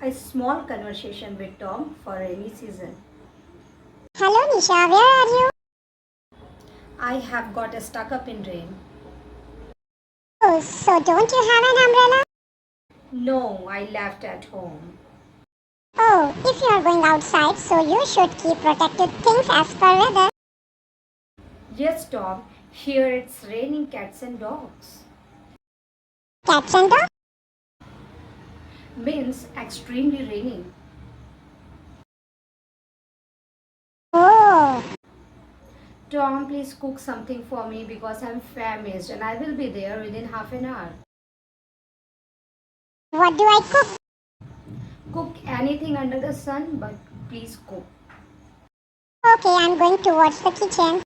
a small conversation with Tom for rainy season. Hello Nisha, where are you? I have got stuck up in rain. Oh, so don't you have an umbrella? No, I left at home. Oh, if you are going outside, so you should keep protected things as per weather. Yes, Tom, here it's raining cats and dogs. Cats and dogs? Means extremely raining. Oh, Tom, please cook something for me because I'm famished and I will be there within half an hour. what do I cook? Cook anything under the sun, but please cook. Okay, I'm going towards the kitchen.